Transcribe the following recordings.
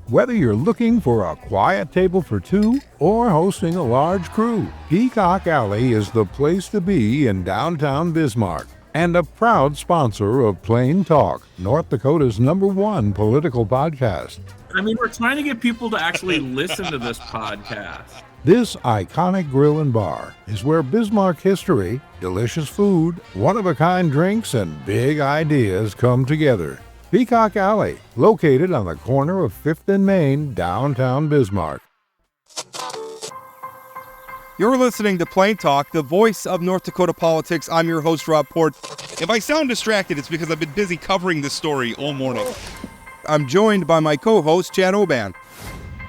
Whether you're looking for a quiet table for two or hosting a large crew, Peacock Alley is the place to be in downtown Bismarck. And a proud sponsor of Plain Talk, North Dakota's #1 political podcast. I mean, we're trying to get people to actually listen to this podcast. This iconic grill and bar is where Bismarck history, delicious food, one-of-a-kind drinks, and big ideas come together. Peacock Alley, located on the corner of 5th and Main, downtown Bismarck. You're listening to Plain Talk, the voice of North Dakota politics. I'm your host, Rob Port. If I sound distracted, it's because I've been busy covering this story all morning. I'm joined by my co-host, Chad Oban.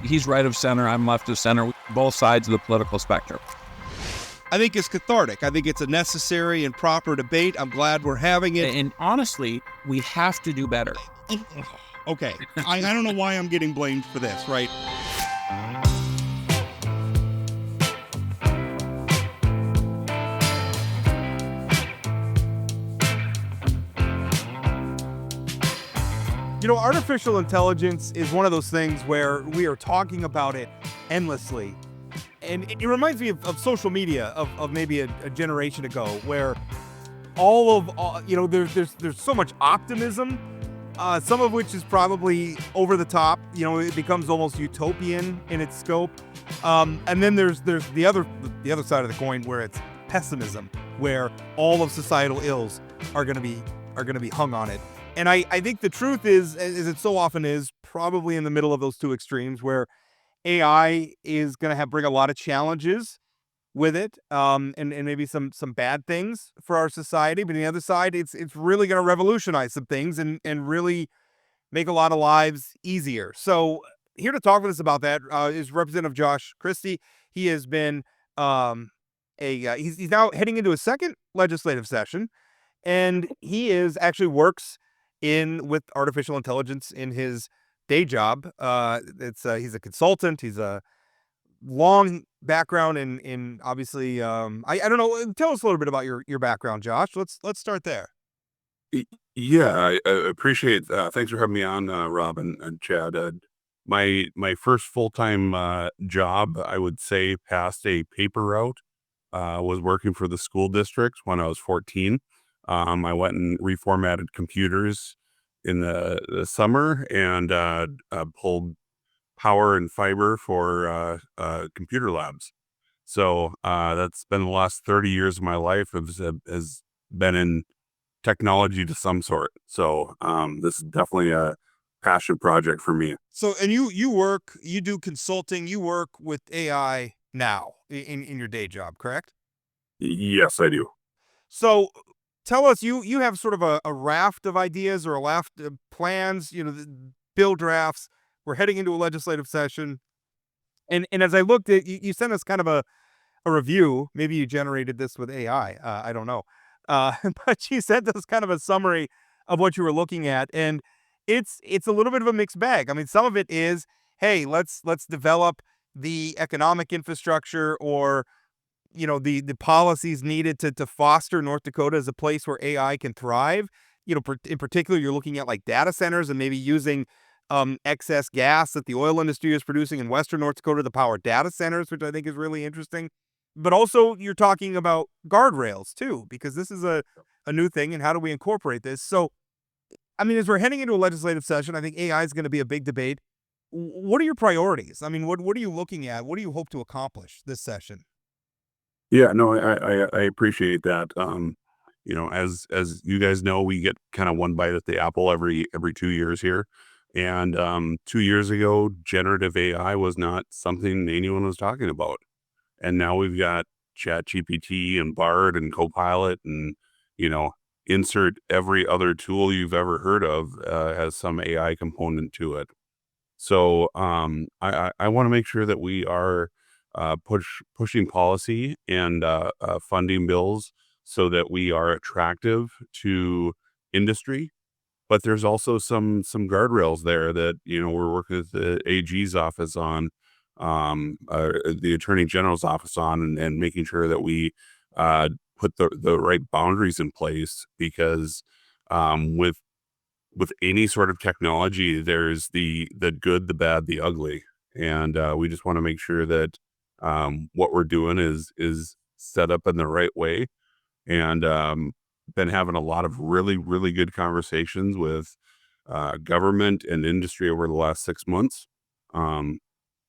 He's right of center, I'm left of center, both sides of the political spectrum. I think it's cathartic. I think it's a necessary and proper debate. I'm glad we're having it. And honestly, we have to do better. Okay, I don't know why I'm getting blamed for this, right? You know, artificial intelligence is one of those things where we are talking about it endlessly. And it reminds me of social media of maybe a generation ago, where there's so much optimism, some of which is probably over the top. You know, it becomes almost utopian in its scope. And then there's the other side of the coin, where it's pessimism, where all of societal ills are going to be hung on it. And I think the truth is, as it so often is, probably in the middle of those two extremes, where AI is going to bring a lot of challenges with it, and maybe some bad things for our society. But on the other side, it's really going to revolutionize some things and really make a lot of lives easier. So here to talk with us about that is Representative Josh Christy. He has been he's now heading into a second legislative session, and he works with artificial intelligence in his day job. He's a consultant. He's a long background in obviously. I don't know. Tell us a little bit about your background, Josh. Let's start there. Yeah, I appreciate. Thanks for having me on, Rob and Chad. My first full-time job, I would say, past a paper route, was working for the school district when I was 14. I went and reformatted computers in the summer and pulled power and fiber for computer labs. So that's been the last 30 years of my life has been in technology to some sort. So this is definitely a passion project for me. So, and you do consulting, you work with AI now in your day job, correct? Yes, I do. So tell us, you have sort of a raft of ideas or a raft of plans, bill drafts. We're heading into a legislative session. And as I looked at, you sent us kind of a review. Maybe you generated this with AI. I don't know. But you sent us kind of a summary of what you were looking at. And it's a little bit of a mixed bag. I mean, some of it is, hey, let's develop the economic infrastructure or the policies needed to foster North Dakota as a place where AI can thrive. In particular, you're looking at like data centers and maybe using excess gas that the oil industry is producing in Western North Dakota to power data centers, which I think is really interesting. But also you're talking about guardrails too, because this is a new thing, and how do we incorporate this? So, I mean, as we're heading into a legislative session, I think AI is going to be a big debate. What are your priorities? I mean, what are you looking at? What do you hope to accomplish this session? Yeah, no, I appreciate that. As you guys know, we get kind of one bite at the apple every 2 years here. And 2 years ago, generative AI was not something anyone was talking about. And now we've got ChatGPT and Bard and Copilot and, insert every other tool you've ever heard of has some AI component to it. So I want to make sure that we are pushing policy and funding bills so that we are attractive to industry. But there's also some guardrails there that, we're working with the AG's office on, the Attorney General's office on, and making sure that we put the right boundaries in place, because with with any sort of technology, there's the good, the bad, the ugly, and we just want to make sure that what we're doing is set up in the right way. And been having a lot of really, really good conversations with government and industry over the last 6 months. Um,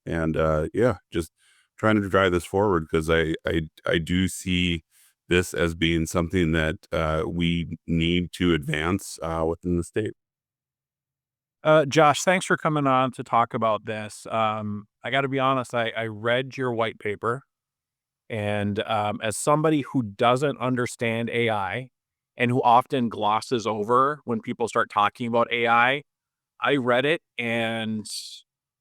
and yeah, just trying to drive this forward because I do see this as being something that we need to advance within the state. Josh, thanks for coming on to talk about this. I got to be honest, I read your white paper, and as somebody who doesn't understand AI and who often glosses over when people start talking about I read it and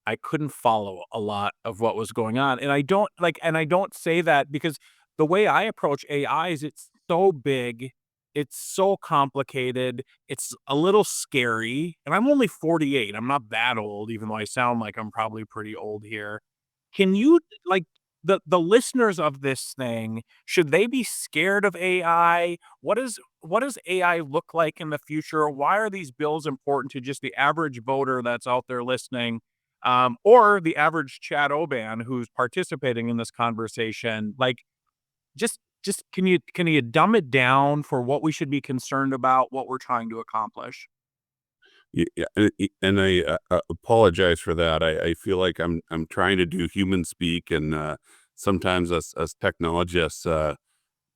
I couldn't follow a lot of what was going on. And I don't say that because the way I approach AI is it's so big, it's so complicated, it's a little scary. And I'm only 48. I'm not that old, even though I sound like I'm probably pretty old here. Can you like the listeners of this thing, should they be scared of AI? What does AI look like in the future? Why are these bills important to just the average voter that's out there listening, or the average Chad Oban who's participating in this conversation? Like, just can you dumb it down for what we should be concerned about, what we're trying to accomplish? Yeah, and I apologize for that. I feel like I'm trying to do human speak, and sometimes us technologists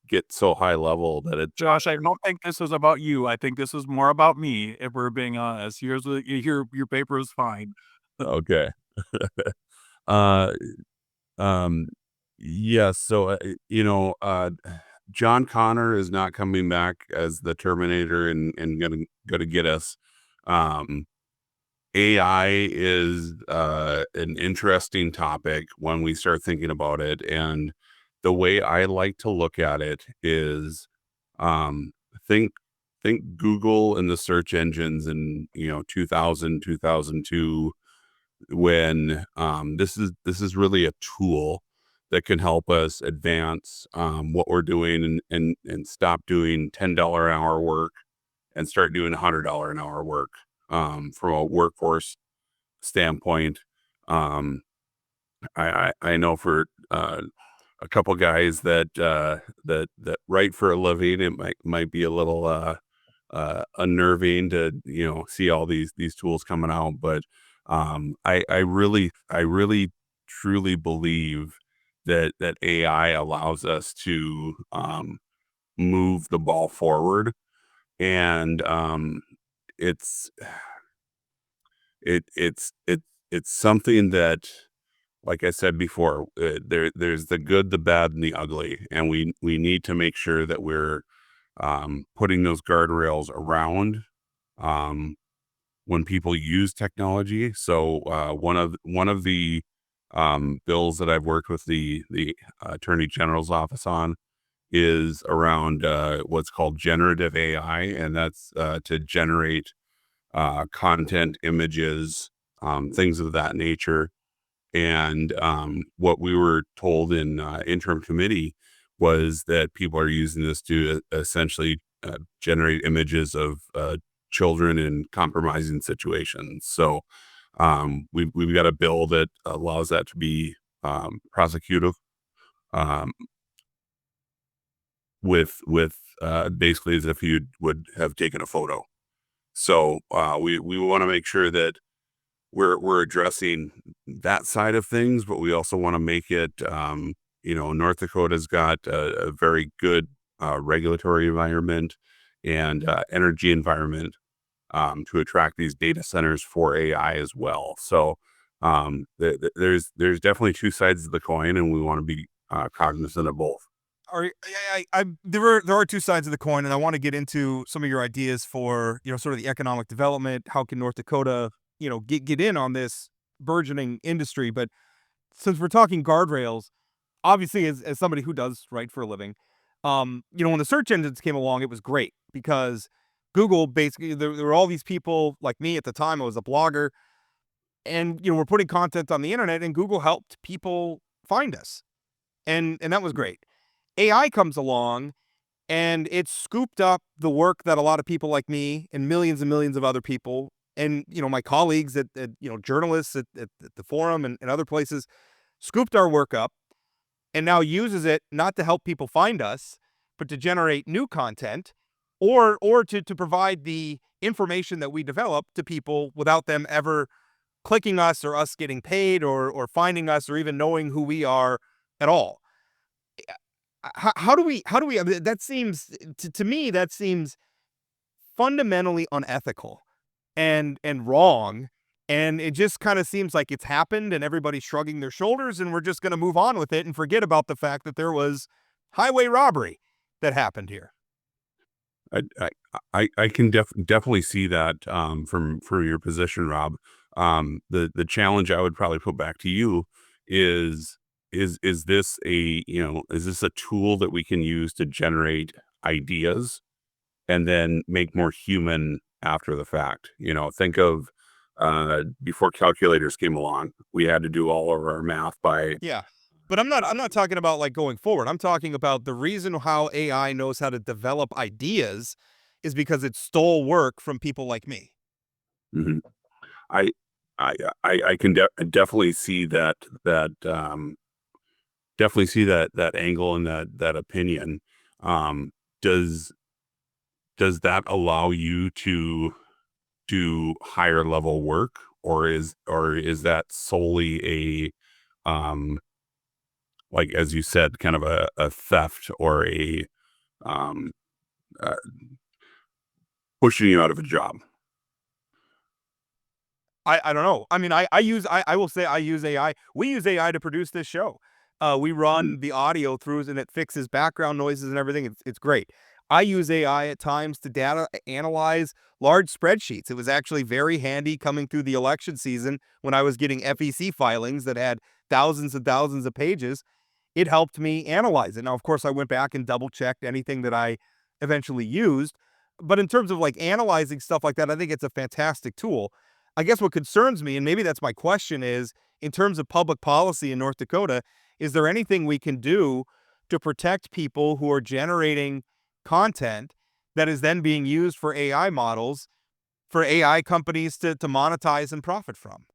get so high level that it. Josh, I don't think this is about you. I think this is more about me, if we're being honest. Your paper is fine. Okay. uh, um, yes. So John Connor is not coming back as the Terminator and gonna get us. Um, AI is an interesting topic when we start thinking about it. And the way I like to look at it is um, think Google and the search engines in 2000, 2002, when this is really a tool that can help us advance what we're doing and stop doing $10 an hour work and start doing $100 an hour work from a workforce standpoint. Um, I know for a couple guys that write for a living, it might be a little unnerving to see all these tools coming out, but I really truly believe that AI allows us to move the ball forward, and it's it's something that, like I said before, there's the good, the bad, and the ugly, and we need to make sure that we're putting those guardrails around um, when people use technology. So one of the bills that I've worked with the Attorney General's office on is around what's called generative AI, and that's to generate content, images, things of that nature. And what we were told in interim committee was that people are using this to essentially generate images of children in compromising situations. So we've got a bill that allows that to be prosecutive um, with basically as if you would have taken a photo. So we want to make sure that we're addressing that side of things, but we also want to make it, North Dakota's got a very good regulatory environment and energy environment to attract these data centers for AI as well. So there's definitely two sides of the coin, and we want to be cognizant of both. There are two sides of the coin, and I want to get into some of your ideas for sort of the economic development. How can North Dakota get in on this burgeoning industry? But since we're talking guardrails, obviously, as somebody who does write for a living, when the search engines came along, it was great because Google basically there were all these people like me at the time. I was a blogger, and we're putting content on the internet, and Google helped people find us, and that was great. AI comes along, and it scooped up the work that a lot of people like me and millions of other people and my colleagues at journalists at the forum and other places scooped our work up and now uses it not to help people find us, but to generate new content or to provide the information that we develop to people without them ever clicking us or us getting paid or finding us or even knowing who we are at all. How do we I mean, that seems to me that seems fundamentally unethical and wrong, and it just kind of seems like it's happened and everybody's shrugging their shoulders and we're just going to move on with it and forget about the fact that there was highway robbery that happened here. I can definitely see that from your position, Rob. The challenge I would probably put back to you is this is this a tool that we can use to generate ideas and then make more human after the fact? Think of before calculators came along, we had to do all of our math by. Yeah. But I'm not talking about like going forward. I'm talking about the reason how AI knows how to develop ideas is because it stole work from people like me. Mhm. I I can definitely see that angle and that opinion. Um, does that allow you to do higher level work, or is that solely a like, as you said, kind of a theft or a um uh, pushing you out of a job? I don't know. I mean, I will say I use AI. We use AI to produce this show. We Mm. run the audio through and it fixes background noises and everything. It's great. I use AI at times to data analyze large spreadsheets. It was actually very handy coming through the election season when I was getting FEC filings that had thousands and thousands of pages. It helped me analyze it. Now, of course, I went back and double checked anything that I eventually used. But in terms of like analyzing stuff like that, I think it's a fantastic tool. I guess what concerns me, and maybe that's my question, is in terms of public policy in North Dakota, is there anything we can do to protect people who are generating content that is then being used for AI models for AI companies to monetize and profit from?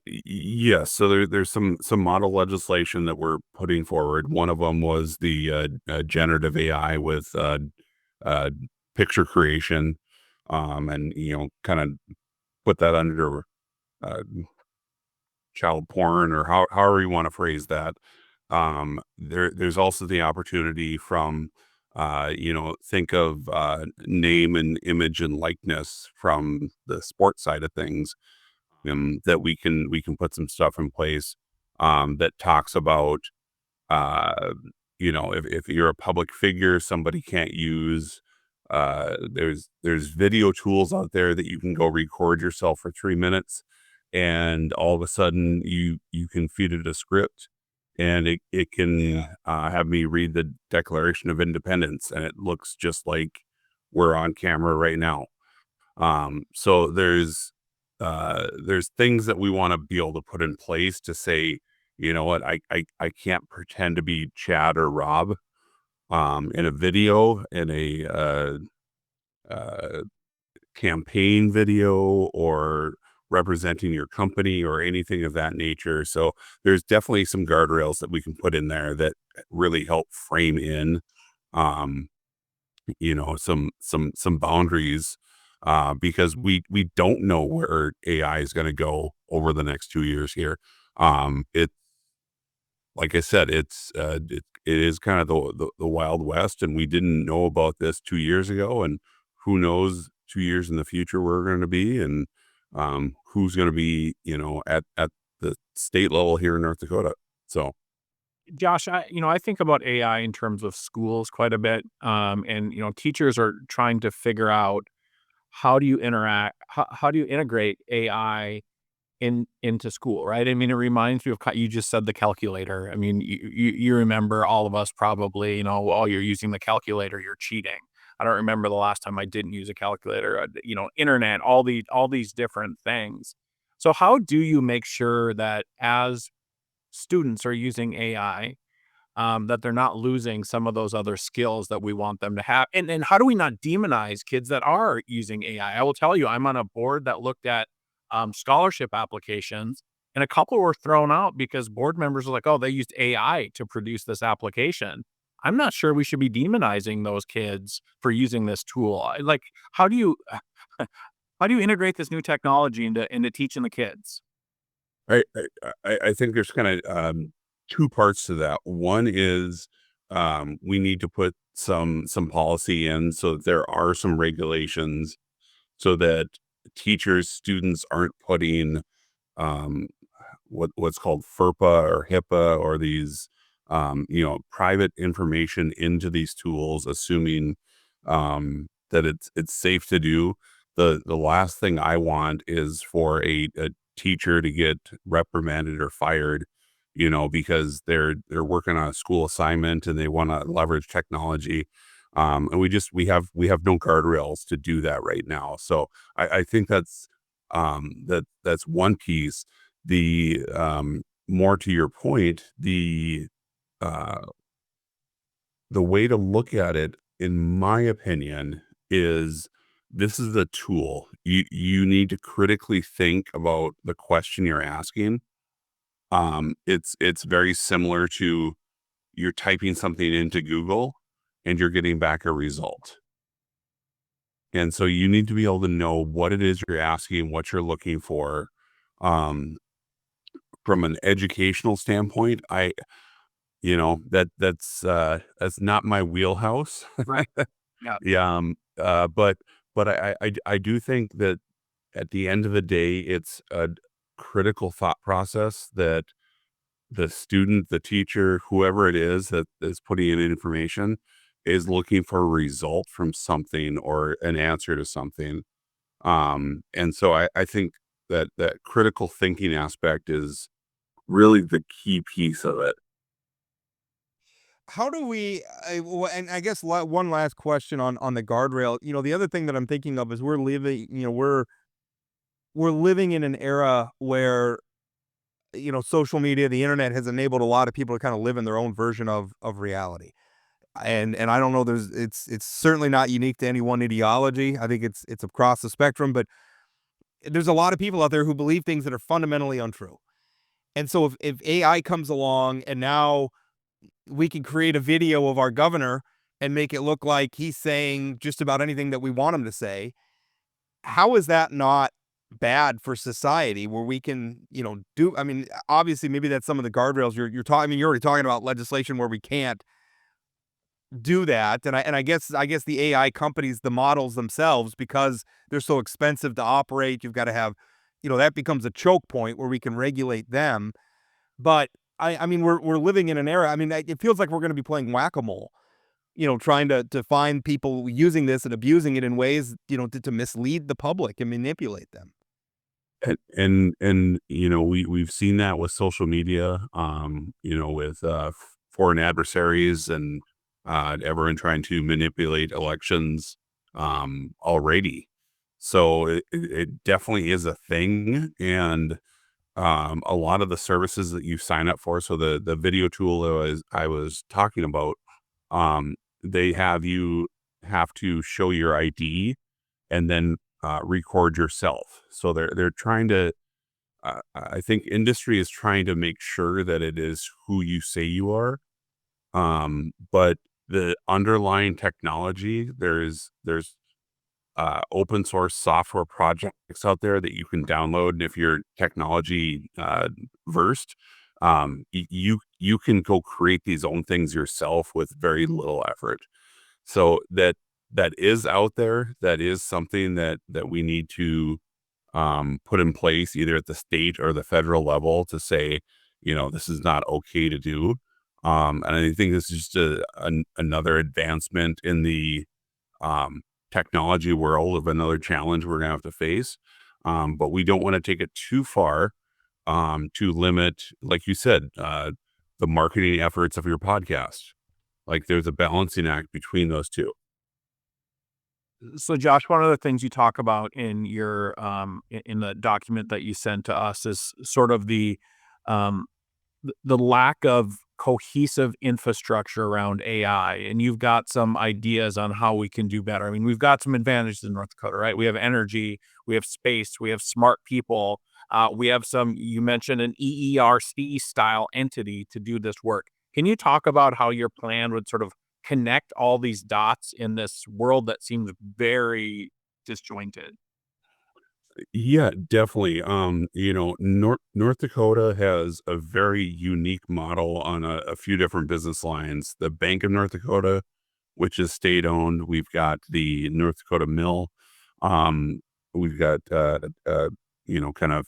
Yes. So there's some model legislation that we're putting forward. One of them was the generative AI with uh, picture creation, and kind of put that under uh, child porn, or however you want to phrase that. There's also the opportunity from, think of name and image and likeness from the sports side of things, that we can put some stuff in place that talks about, if you're a public figure, somebody can't use. There's video tools out there that you can go record yourself for 3 minutes, and all of a sudden you can feed it a script, and it can have me read the Declaration of Independence, and it looks just like we're on camera right now. So there's things that we want to be able to put in place to say, you know what, I can't pretend to be Chad or Rob in a video, in a uh, campaign video, or representing your company or anything of that nature. So there's definitely some guardrails that we can put in there that really help frame in um some boundaries, because we don't know where AI is going to go over the next 2 years here. It Like I said, it is kind of the Wild West, and we didn't know about this 2 years ago, and who knows 2 years in the future where we're going to be, and who's going to be at the state level here in North Dakota. So Josh, I think about AI in terms of schools quite a bit, and teachers are trying to figure out how do you integrate AI into school, right? I mean, it reminds me of you just said the calculator. I mean, you remember, all of us probably, oh, you're using the calculator, you're cheating. I don't remember the last time I didn't use a calculator. Internet, all these different things. So how do you make sure that as students are using AI, that they're not losing some of those other skills that we want them to have. And how do we not demonize kids that are using AI? I will tell you, I'm on a board that looked at scholarship applications, and a couple were thrown out because board members are like, oh, they used AI to produce this application. I'm not sure we should be demonizing those kids for using this tool. Like, how do you how do you integrate this new technology into teaching the kids? I think there's kind of two parts to that. One is we need to put some policy in so that there are some regulations so that teachers, students aren't putting um, what's called FERPA or HIPAA or these private information into these tools, assuming that it's safe to do. The last thing I want is for a teacher to get reprimanded or fired, because they're working on a school assignment and they want to leverage technology. And we have no guardrails to do that right now. So I think that's one piece. The more to your point, the way to look at it, in my opinion, is this is a tool. You need to critically think about the question you're asking. It's very similar to you're typing something into Google and you're getting back a result. And so you need to be able to know what it is you're asking, what you're looking for. From an educational standpoint, that's not my wheelhouse. Right. Yeah. Yeah. But I do think that at the end of the day, it's a critical thought process that the student, the teacher, whoever it is that is putting in information is looking for a result from something or an answer to something. And so I think that critical thinking aspect is really the key piece of it. How do we and I guess one last question on the guardrail. The other thing that I'm thinking of is we're living in an era where social media, the internet has enabled a lot of people to kind of live in their own version of reality. And I don't know, it's certainly not unique to any one ideology. I think it's across the spectrum, but there's a lot of people out there who believe things that are fundamentally untrue. And so if AI comes along and now we can create a video of our governor and make it look like he's saying just about anything that we want him to say, how is that not bad for society where we can, obviously maybe that's some of the guardrails you're talking. I mean, you're already talking about legislation where we can't do that. And I guess the AI companies, the models themselves, because they're so expensive to operate, you've got to have, that becomes a choke point where we can regulate them. But I mean, we're living in an era. I mean, it feels like we're going to be playing whack-a-mole, trying to find people using this and abusing it in ways, to mislead the public and manipulate them. And we've seen that with social media, with foreign adversaries and everyone trying to manipulate elections already. So it definitely is a thing. And a lot of the services that you sign up for, so the video tool I was talking about, they have to show your ID and then record yourself. So they're trying to I think industry is trying to make sure that it is who you say you are. But the underlying technology, there's open source software projects out there that you can download, and if you're technology versed, you can go create these own things yourself with very little effort. So that is out there. That is something that we need to put in place either at the state or the federal level to say, this is not okay to do. And I think this is just another advancement in the technology world of another challenge we're going to have to face. But we don't want to take it too far to limit, like you said, the marketing efforts of your podcast. Like there's a balancing act between those two. So, Josh, one of the things you talk about in your in the document that you sent to us is sort of the lack of cohesive infrastructure around AI, and you've got some ideas on how we can do better. I mean, we've got some advantages in North Dakota, right? We have energy, we have space, we have smart people. We have some, you mentioned an EERC style entity to do this work. Can you talk about how your plan would sort of connect all these dots in this world that seems very disjointed? Yeah, definitely. North Dakota has a very unique model on a few different business lines. The Bank of North Dakota, which is state owned. We've got the North Dakota Mill. Um, we've got kind of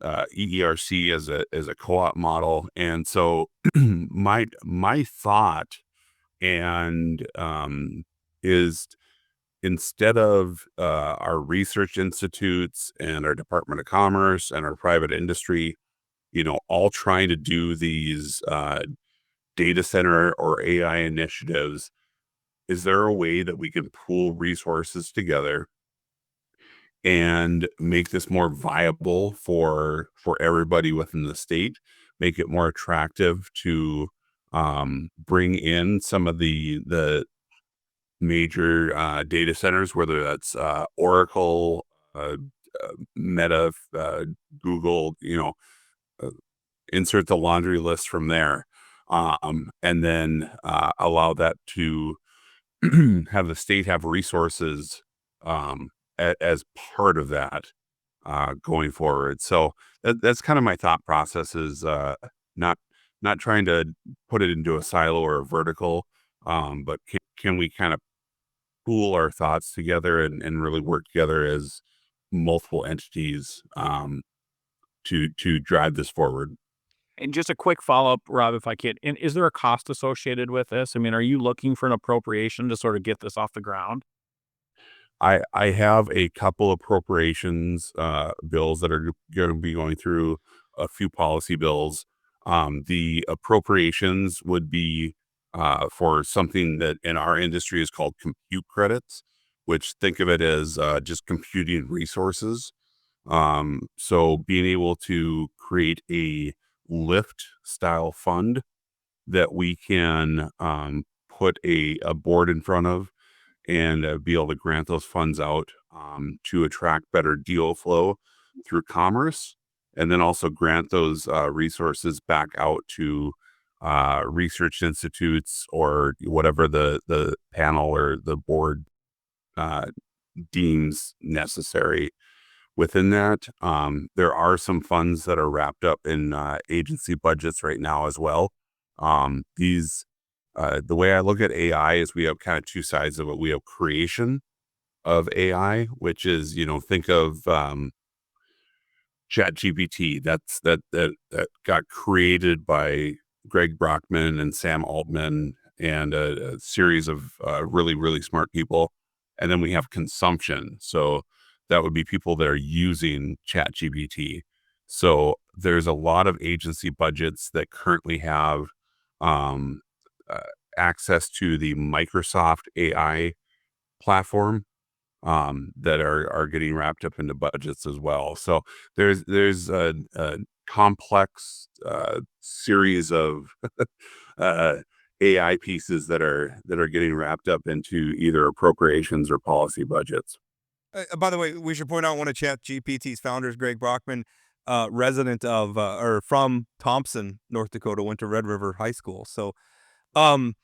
EERC as a co-op model. And so my thought and is, instead of our research institutes and our Department of Commerce and our private industry, all trying to do these data center or AI initiatives, is there a way that we can pool resources together and make this more viable for everybody within the state, make it more attractive to bring in some of the major data centers, whether that's Oracle, Meta, Google, uh, insert the laundry list from there, and then allow that to have the state have resources as part of that going forward. So that's kind of my thought process, is not not trying to put it into a silo or a vertical, but can we kind of pool our thoughts together and really work together as multiple entities to drive this forward. And just a quick follow-up, Rob, if I can. And is there a cost associated with this? I mean, are you looking for an appropriation to sort of get this off the ground? I have a couple appropriations bills that are going to be going through, a few policy bills. The appropriations would be for something that in our industry is called compute credits, which, think of it as just computing resources. So being able to create a lift style fund that we can put a board in front of, and be able to grant those funds out to attract better deal flow through commerce, and then also grant those resources back out to research institutes or whatever the panel or the board uh, deems necessary. Within that, there are some funds that are wrapped up in agency budgets right now as well. The way I look at AI is, we have kind of two sides of it. We have creation of AI, which is, think of Chat GPT. That got created by Greg Brockman and Sam Altman and a series of really, really smart people. And then we have consumption. So that would be people that are using Chat GPT. So there's a lot of agency budgets that currently have um, uh, access to the Microsoft AI platform, that are getting wrapped up into budgets as well. So there's a complex series of uh, AI pieces that are getting wrapped up into either appropriations or policy budgets. By the way, we should point out one of ChatGPT's founders, Greg Brockman, resident of or from Thompson, North Dakota, went to Red River High School. So, um,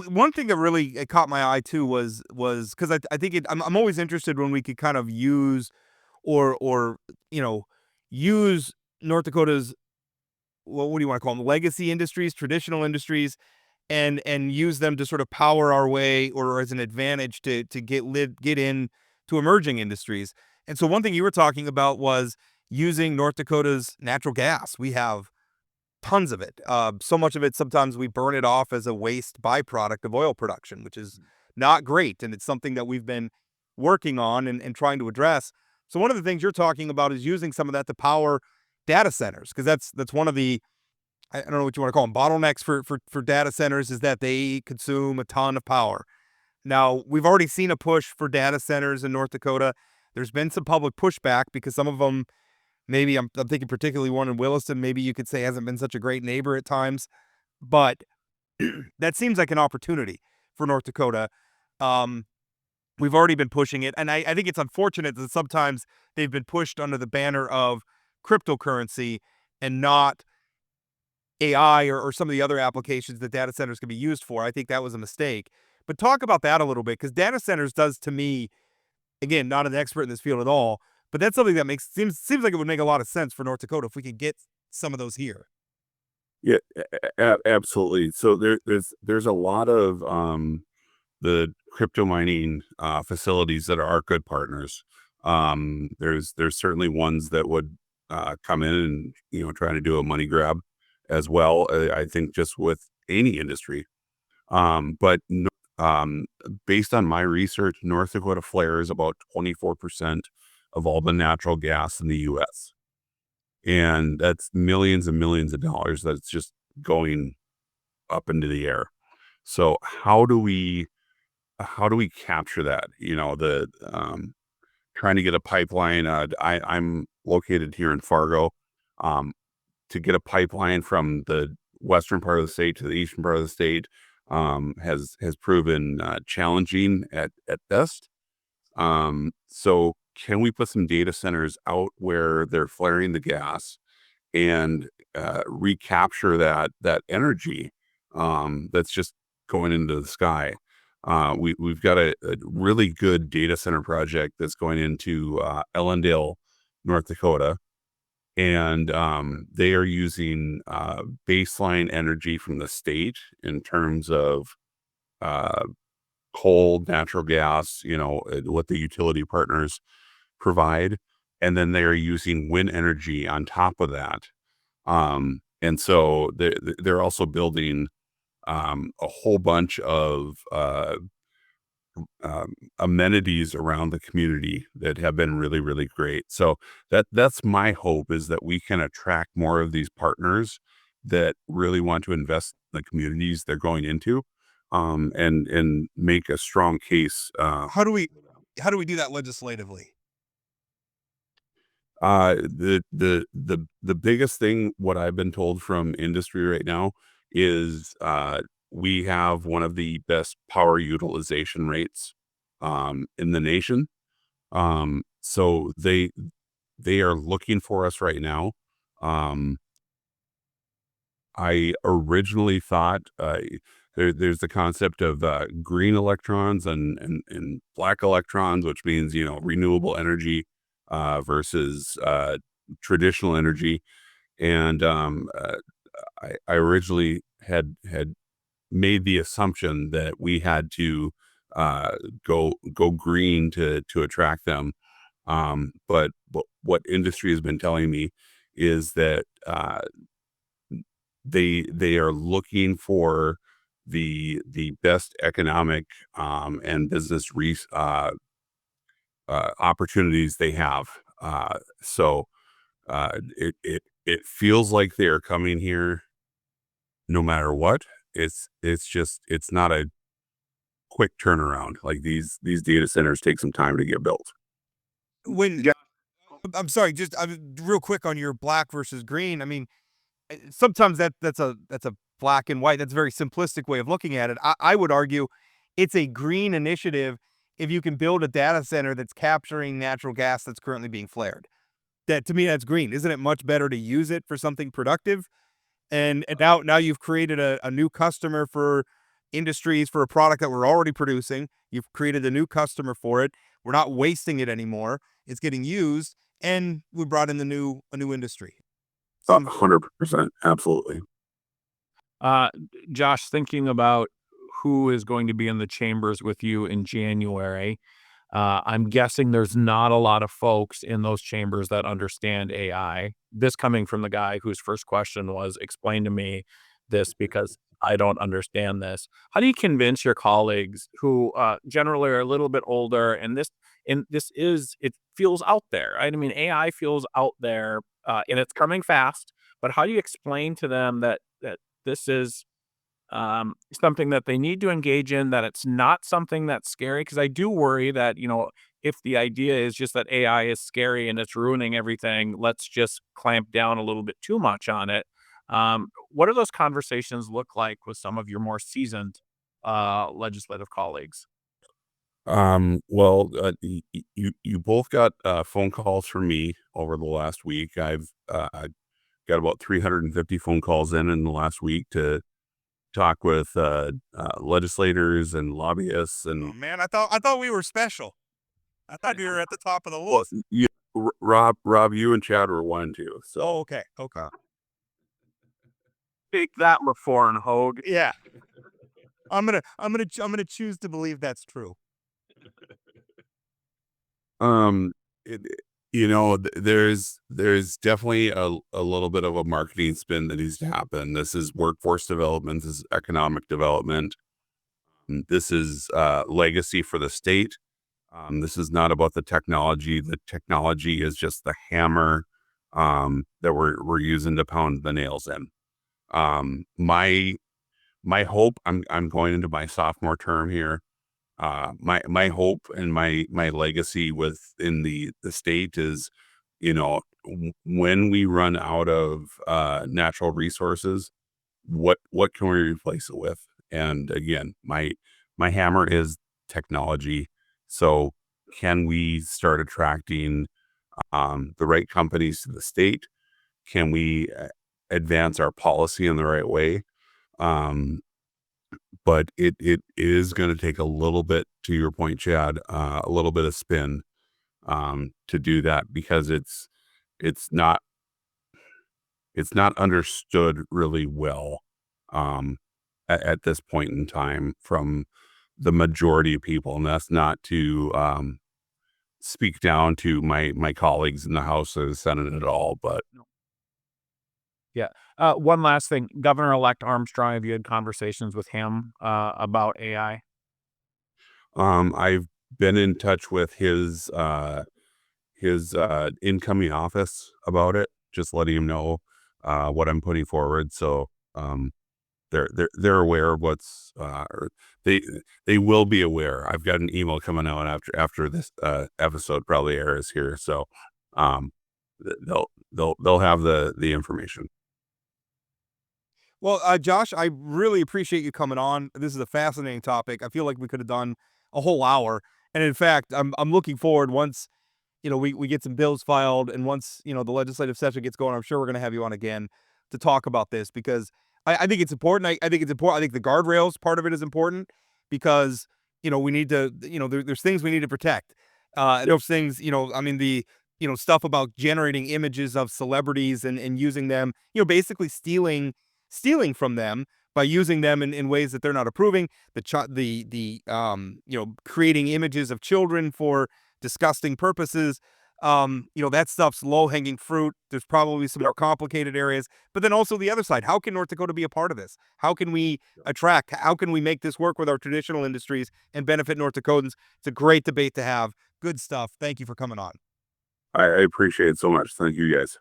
one thing that really caught my eye too was because I think I'm always interested when we could kind of use or use North Dakota's, well, what do you want to call them, legacy industries, traditional industries, and use them to sort of power our way, or as an advantage to get in to emerging industries. And so one thing you were talking about was using North Dakota's natural gas. We have tons of it. So much of it, sometimes we burn it off as a waste byproduct of oil production, which is not great. And it's something that we've been working on and trying to address. So one of the things you're talking about is using some of that to power data centers, because that's one of the, I don't know what you want to call them, bottlenecks for data centers, is that they consume a ton of power. Now, we've already seen a push for data centers in North Dakota. There's been some public pushback because some of them Maybe I'm thinking particularly one in Williston. Maybe you could say hasn't been such a great neighbor at times, but that seems like an opportunity for North Dakota. Um, we've already been pushing it, and I think it's unfortunate that sometimes they've been pushed under the banner of cryptocurrency and not AI or some of the other applications that data centers can be used for. I think that was a mistake. But talk about that a little bit, because data centers does to me, again, not an expert in this field at all, but that's something that seems like it would make a lot of sense for North Dakota if we could get some of those here. Yeah, absolutely. So there's a lot of the crypto mining facilities that are our good partners. There's certainly ones that would come in and try to do a money grab as well. I think just with any industry. But based on my research, North Dakota flares about 24% of all the natural gas in the U.S. And that's millions and millions of dollars that's just going up into the air. So how do we capture that? The trying to get a pipeline. I'm located here in Fargo. Um, to get a pipeline from the western part of the state to the eastern part of the state has proven challenging at best. So can we put some data centers out where they're flaring the gas and recapture that energy that's just going into the sky? We've got a really good data center project that's going into Ellendale, North Dakota, and they are using baseline energy from the state in terms of uh, coal, natural gas, what the utility partners provide, and then they are using wind energy on top of that. And so they're also building a whole bunch of amenities around the community that have been really, really great. So that's my hope, is that we can attract more of these partners that really want to invest in the communities they're going into, and make a strong case. How do we do that legislatively? The biggest thing, what I've been told from industry right now, is we have one of the best power utilization rates in the nation. So they are looking for us right now. Um, I originally thought there's the concept of green electrons and black electrons, which means renewable energy versus traditional energy. And I originally had made the assumption that we had to go green to attract them. But what industry has been telling me is that they are looking for the best economic and business opportunities they have. So it feels like they are coming here no matter what. It's not a quick turnaround. Like these data centers take some time to get built. When I'm sorry, just real quick on your black versus green. I mean, sometimes that's a black and white. That's a very simplistic way of looking at it. I would argue it's a green initiative if you can build a data center that's capturing natural gas that's currently being flared. That, to me, that's green. Isn't it much better to use it for something productive? And now you've created a new customer for industries for a product that we're already producing. You've created a new customer for it. We're not wasting it anymore. It's getting used, and we brought in a new industry. 100%, absolutely. Josh, thinking about who is going to be in the chambers with you in January, I'm guessing there's not a lot of folks in those chambers that understand AI. This coming from the guy whose first question was, explain to me this because I don't understand this. How do you convince your colleagues who generally are a little bit older, and it feels out there, right? I mean, AI feels out there, and it's coming fast, but how do you explain to them that this is something that they need to engage in, that it's not something that's scary? Because I do worry that, if the idea is just that AI is scary and it's ruining everything, let's just clamp down a little bit too much on it. What do those conversations look like with some of your more seasoned legislative colleagues? Well, you both got phone calls from me over the last week. I've got about 350 phone calls in the last week to talk with legislators and lobbyists Oh and man, I thought we were special. I thought we were at the top of the well, list. Rob, you and Chad were one too. So Oh, okay. Take that, LaForn Hogue. Yeah. I'm gonna choose to believe that's true. um, it, there's definitely a little bit of a marketing spin that needs to happen. This is workforce development. This is economic development. This is legacy for the state. This is not about the technology. The technology is just the hammer that we're using to pound the nails in. My hope. I'm going into my sophomore term here. My hope and my legacy within the state is, when we run out of natural resources, what can we replace it with? And again, my hammer is technology. So can we start attracting the right companies to the state? Can we advance our policy in the right way? But it is going to take a little bit, to your point, Chad, a little bit of spin to do that, because it's not understood really well at this point in time from the majority of people. And that's not to speak down to my colleagues in the House or the Senate at all, but Yeah. One last thing, Governor-elect Armstrong, have you had conversations with him about AI? I've been in touch with his incoming office about it, just letting him know what I'm putting forward. So they're aware of what's or they will be aware. I've got an email coming out after this episode probably airs here, so they'll have the information. Well, Josh, I really appreciate you coming on. This is a fascinating topic. I feel like we could have done a whole hour. And in fact, I'm looking forward once, we get some bills filed, and once, the legislative session gets going, I'm sure we're going to have you on again to talk about this, because I think it's important. I think it's important. I think the guardrails part of it is important, because, we need to, there's things we need to protect. Those things, I mean, the, stuff about generating images of celebrities and using them, basically stealing from them by using them in ways that they're not approving, creating images of children for disgusting purposes. That stuff's low-hanging fruit. There's probably some more complicated areas, but then also the other side. How can North Dakota be a part of this? How can we attract? How can we make this work with our traditional industries and benefit North Dakotans? It's a great debate to have. Good stuff. Thank you for coming on. I appreciate it so much. Thank you, guys.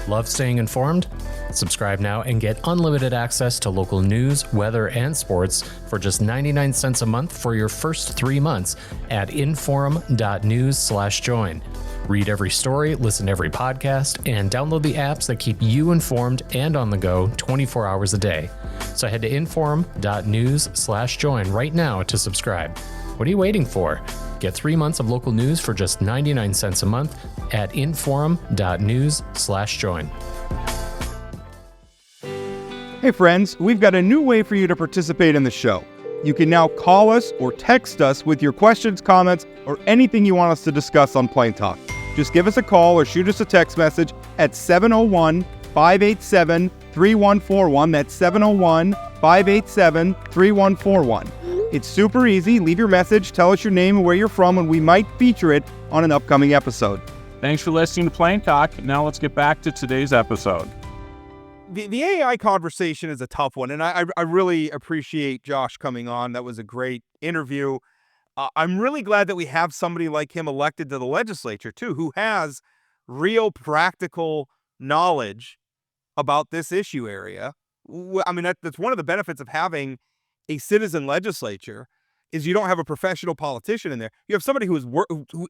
Love staying informed? Subscribe now and get unlimited access to local news, weather, and sports for just 99 cents a month for your first 3 months at inforum.news/join. Read every story, listen to every podcast, and download the apps that keep you informed and on the go 24 hours a day. So head to inforum.news/join right now to subscribe. What are you waiting for? Get 3 months of local news for just 99 cents a month at inforum.news/join. Hey friends, we've got a new way for you to participate in the show. You can now call us or text us with your questions, comments, or anything you want us to discuss on Plain Talk. Just give us a call or shoot us a text message at 701-587-3141. That's 701-587-3141. It's super easy. Leave your message, tell us your name and where you're from, and we might feature it on an upcoming episode. Thanks for listening to Plain Talk. Now let's get back to today's episode. The AI conversation is a tough one, and I really appreciate Josh coming on. That was a great interview. I'm really glad that we have somebody like him elected to the legislature, too, who has real practical knowledge about this issue area. I mean, that's one of the benefits of having a citizen legislature. is you don't have a professional politician in there. You have somebody who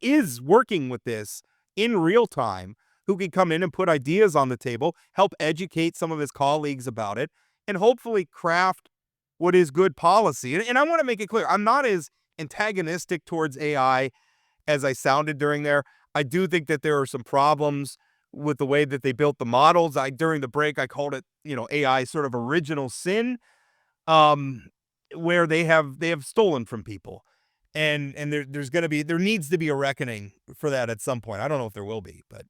is working with this in real time, who can come in and put ideas on the table, help educate some of his colleagues about it, and hopefully craft what is good policy. And I want to make it clear, I'm not as antagonistic towards AI as I sounded during there. I do think that there are some problems with the way that they built the models. During the break, I called it, AI sort of original sin, where they have stolen from people. And there needs to be a reckoning for that at some point. I don't know if there will be, but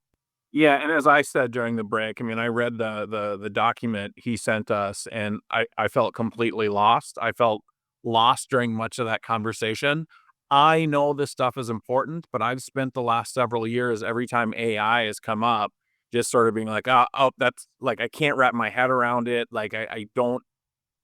Yeah, and as I said during the break, I mean, I read the document he sent us, and I felt completely lost. I felt lost during much of that conversation. I know this stuff is important, but I've spent the last several years, every time AI has come up, just sort of being like, oh, that's like, I can't wrap my head around it. Like, I don't,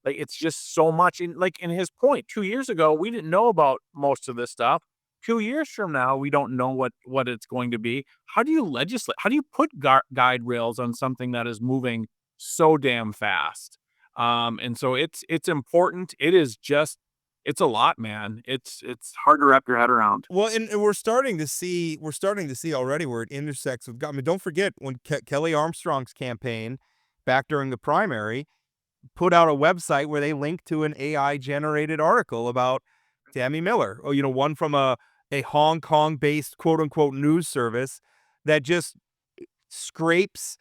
like, it's just so much. In like, in his point, 2 years ago, we didn't know about most of this stuff. 2 years from now, we don't know what it's going to be. How do you legislate? How do you put guide rails on something that is moving so damn fast? And so it's important. It's a lot, man. It's hard to wrap your head around. well, and we're starting to see already where it intersects with. I mean, don't forget when Kelly Armstrong's campaign back during the primary put out a website where they linked to an AI generated article about Tammy Miller, or one from a Hong Kong based quote unquote news service that just scrapes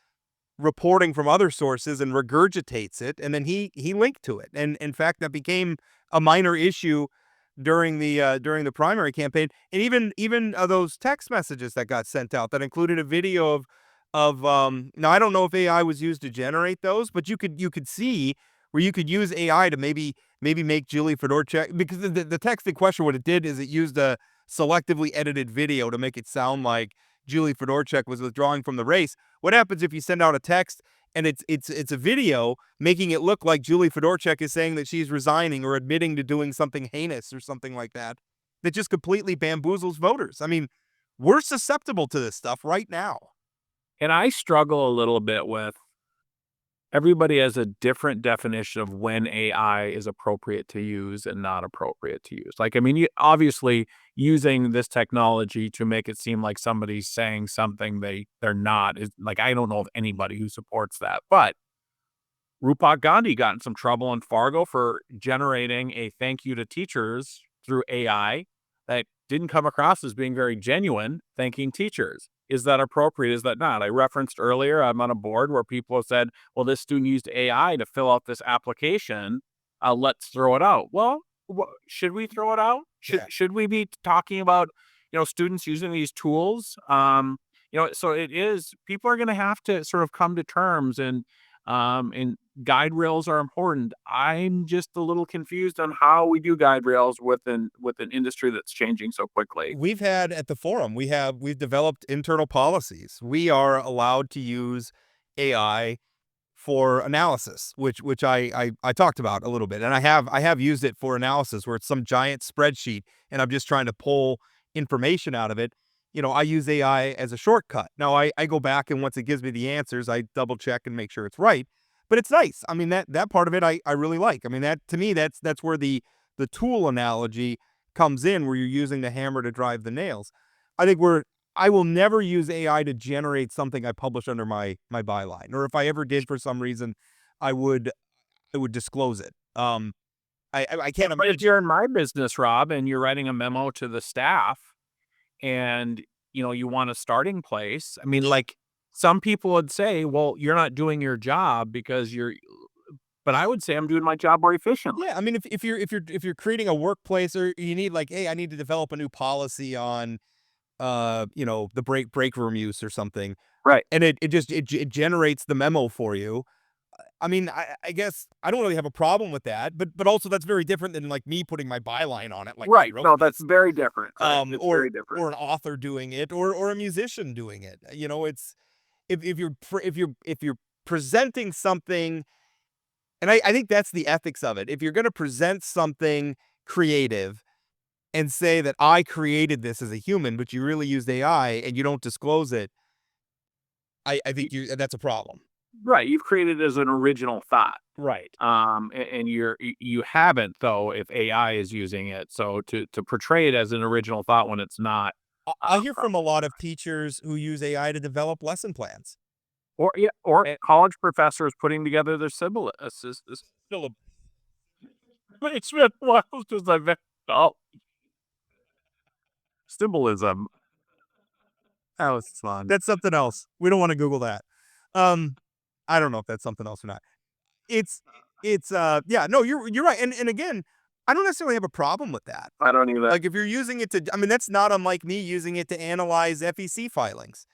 reporting from other sources and regurgitates it, and then he linked to it. And in fact, that became a minor issue during the primary campaign. And even those text messages that got sent out that included a video of now I don't know if AI was used to generate those, but you could see where you could use AI to maybe make Julie Fedorchak, because the text in question, what it did is it used a selectively edited video to make it sound like Julie Fedorchak was withdrawing from the race. What happens if you send out a text and it's a video making it look like Julie Fedorchak is saying that she's resigning or admitting to doing something heinous or something like that, that just completely bamboozles voters? I mean, we're susceptible to this stuff right now. And I struggle a little bit with, everybody has a different definition of when AI is appropriate to use and not appropriate to use. Like, I mean, obviously using this technology to make it seem like somebody's saying something they're not is like, I don't know of anybody who supports that. But Rupak Gandhi got in some trouble in Fargo for generating a thank you to teachers through AI that didn't come across as being very genuine, thanking teachers. Is that appropriate? Is that not? I referenced earlier, I'm on a board where people have said, well, this student used AI to fill out this application. Let's throw it out. Well, should we throw it out? Should we be talking about, students using these tools? So people are going to have to sort of come to terms, and guide rails are important. I'm just a little confused on how we do guide rails with an industry that's changing so quickly. We've had at the forum, we've developed internal policies. We are allowed to use AI for analysis, which I talked about a little bit, and I have used it for analysis where it's some giant spreadsheet and I'm just trying to pull information out of it. I use AI as a shortcut. Now I go back, and once it gives me the answers, I double check and make sure it's right. But it's nice. I mean, that part of it I really like. I mean, that to me, that's where the tool analogy comes in, where you're using the hammer to drive the nails. I will never use AI to generate something I publish under my byline, or if I ever did for some reason, I would disclose it. I can't But if imagine. you're in my business, Rob, and you're writing a memo to the staff, and you want a starting place, I mean, like, some people would say, well, you're not doing your job because but I would say I'm doing my job more efficiently. Yeah, I mean, if you're creating a workplace, or you need, like, hey, I need to develop a new policy on the break room use or something, Right. and it generates the memo for you. I mean, I guess I don't really have a problem with that, but also that's very different than like me putting my byline on it, like, Right. I wrote No, this. that's very different. Correct. It's or very different. or an author doing it, or a musician doing it. It's if you're presenting something, and I think that's the ethics of it. If you're going to present something creative and say that I created this as a human, but you really used AI and you don't disclose it, I think that's a problem. Right. You've created it as an original thought. Right. And you haven't though if AI is using it. So to portray it as an original thought when it's not, I hear from a lot of teachers who use AI to develop lesson plans. or college professors putting together their syllabus is still a. But it's been a while since I've been. Oh, symbolism. That was fun. That's something else. We don't want to Google that. I don't know if that's something else or not. It's yeah, no, you're right. And again, I don't necessarily have a problem with that. I don't either. Like if you're using it to, I mean, that's not unlike me using it to analyze FEC filings.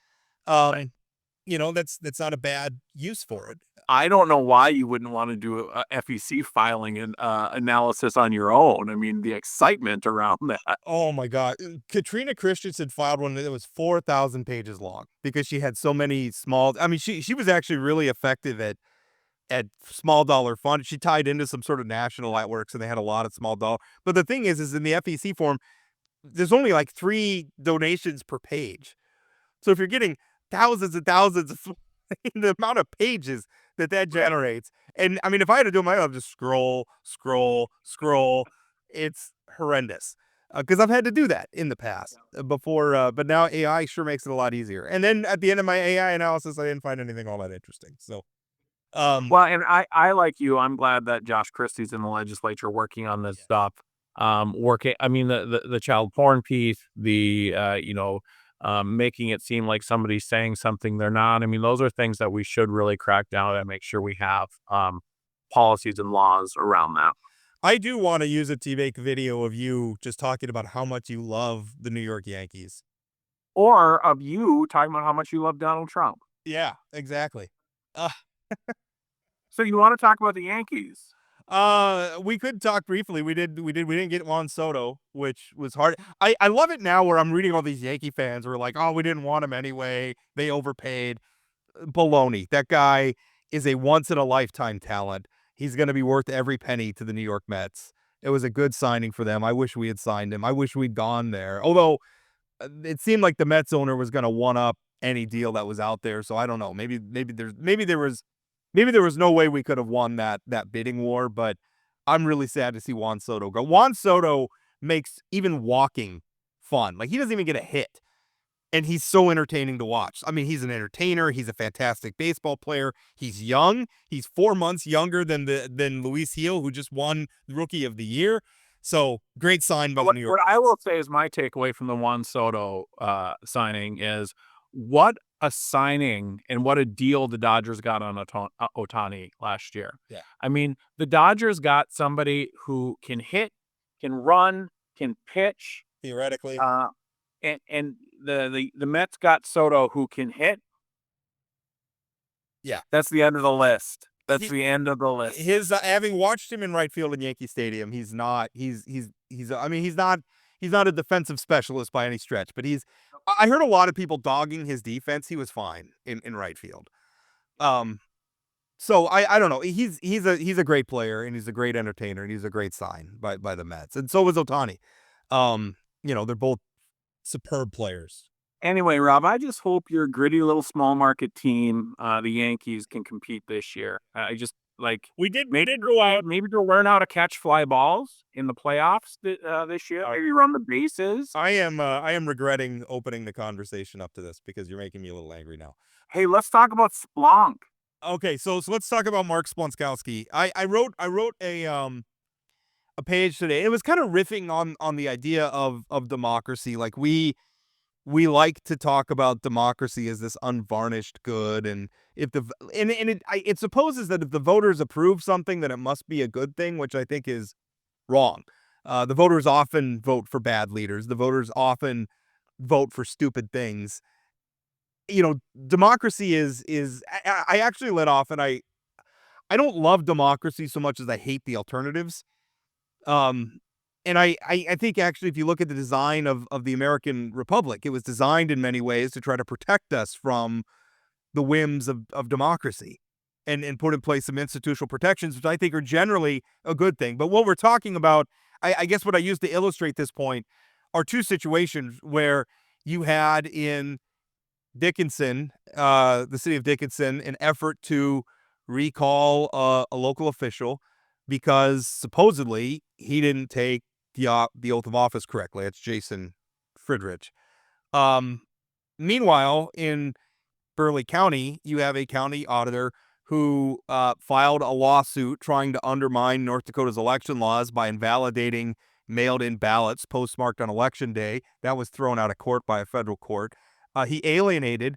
That's not a bad use for it. I don't know why you wouldn't want to do a FEC filing and analysis on your own. I mean, the excitement around that. Oh my God. Katrina Christensen filed one that was 4,000 pages long because she had so many small, I mean, she was actually really effective at small dollar fund. She tied into some sort of national networks and they had a lot of small dollar. But the thing is in the FEC form, there's only like 3 donations per page. So if you're getting thousands and thousands of the amount of pages that generates. And I mean, if I had to do my own, I'd just scroll. It's horrendous. Because I've had to do that in the past before, but now AI sure makes it a lot easier. And then at the end of my AI analysis, I didn't find anything all that interesting. So, well, and I like you. I'm glad that Josh Christie's in the legislature working on this stuff. Working. I mean, the child porn piece, making it seem like somebody's saying something they're not. I mean, those are things that we should really crack down and make sure we have policies and laws around that. I do want to use it to make a video of you just talking about how much you love the New York Yankees. Or of you talking about how much you love Donald Trump. Yeah, exactly. So you want to talk about the Yankees? We could talk briefly. We didn't get Juan Soto, which was hard. I love it now where I'm reading all these Yankee fans who are like, oh, we didn't want him anyway. They overpaid. Baloney. That guy is a once in a lifetime talent. He's going to be worth every penny to the New York Mets. It was a good signing for them. I wish we had signed him. I wish we'd gone there. Although it seemed like the Mets owner was going to one up any deal that was out there. So I don't know. Maybe there was no way we could have won that bidding war, but I'm really sad to see Juan Soto go. Juan Soto makes even walking fun. Like he doesn't even get a hit. And he's so entertaining to watch. I mean, he's an entertainer. He's a fantastic baseball player. He's young. He's 4 months younger than Luis Gil, who just won Rookie of the Year. So great sign by the New York. What I will say is my takeaway from the Juan Soto signing is what a signing and what a deal the Dodgers got on Ohtani last year. Yeah. I mean, the Dodgers got somebody who can hit, can run, can pitch. Theoretically. And the Mets got Soto who can hit. Yeah. That's the end of the list. The end of the list. His having watched him in right field in Yankee Stadium, he's not a defensive specialist by any stretch, but I heard a lot of people dogging his defense. He was fine in right field. So I don't know. He's a great player and he's a great entertainer and he's a great sign by the Mets. And so was Ohtani. They're both superb players. Anyway, Rob, I just hope your gritty little small market team, the Yankees, can compete this year. I just maybe to learn how to catch fly balls in the playoffs this year. Maybe run the bases. I am regretting opening the conversation up to this because you're making me a little angry now. Hey, let's talk about Splunk. Okay, so let's talk about Mark Splonskowski. I wrote a page today. It was kind of riffing on the idea of democracy. Like we like to talk about democracy as this unvarnished good, and it supposes that if the voters approve something, then it must be a good thing, which I think is wrong. The voters often vote for bad leaders. The voters often vote for stupid things. Democracy is. I actually let off, and I don't love democracy so much as I hate the alternatives. And I think actually, if you look at the design of the American Republic, it was designed in many ways to try to protect us from the whims of democracy and put in place some institutional protections, which I think are generally a good thing. But what we're talking about, I guess what I used to illustrate this point are two situations where you had in Dickinson, the city of Dickinson, an effort to recall a local official because supposedly he didn't take the oath of office correctly. It's Jason Friedrich. Meanwhile, in Burleigh County, you have a county auditor who filed a lawsuit trying to undermine North Dakota's election laws by invalidating mailed-in ballots postmarked on Election Day. That was thrown out of court by a federal court. He alienated,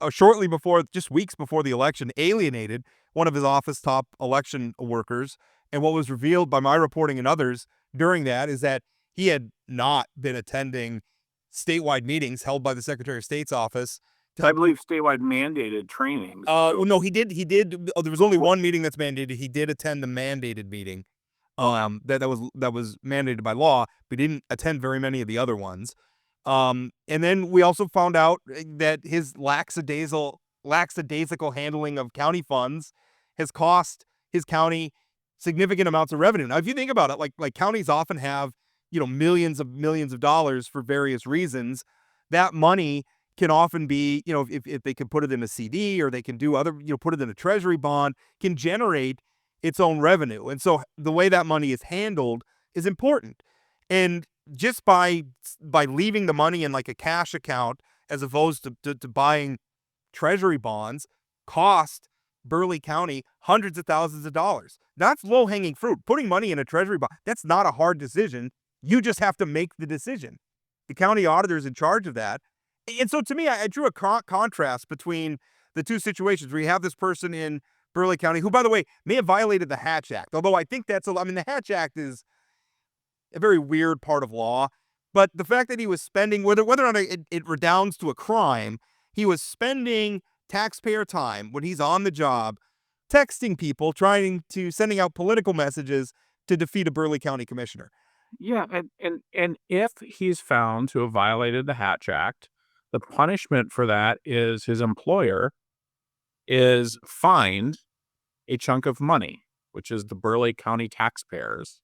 shortly before, just weeks before the election, alienated one of his office top election workers. And what was revealed by my reporting and others during that is that he had not been attending statewide meetings held by the Secretary of State's office. I believe statewide mandated trainings. No, he did. There was only one meeting that's mandated. He did attend the mandated meeting. That was mandated by law, but he didn't attend very many of the other ones. And then we also found out that his lackadaisical handling of county funds has cost his county significant amounts of revenue. Now, if you think about it, like counties often have, millions of dollars for various reasons. That money can often be, if they can put it in a CD or they can do other, put it in a treasury bond, can generate its own revenue. And so the way that money is handled is important. And just by leaving the money in like a cash account as opposed to buying treasury bonds cost Burleigh County hundreds of thousands of dollars. That's low-hanging fruit. Putting money in a treasury bond, that's not a hard decision. You just have to make the decision. The county auditor is in charge of that. And so to me, I drew a contrast between the two situations where you have this person in Burleigh County, who, by the way, may have violated the Hatch Act. Although I think the Hatch Act is a very weird part of law. But the fact that he was spending, whether or not it redounds to a crime, he was spending taxpayer time when he's on the job, texting people, sending out political messages to defeat a Burleigh County commissioner. Yeah, and if he's found to have violated the Hatch Act, the punishment for that is his employer is fined a chunk of money, which is the Burleigh County taxpayers.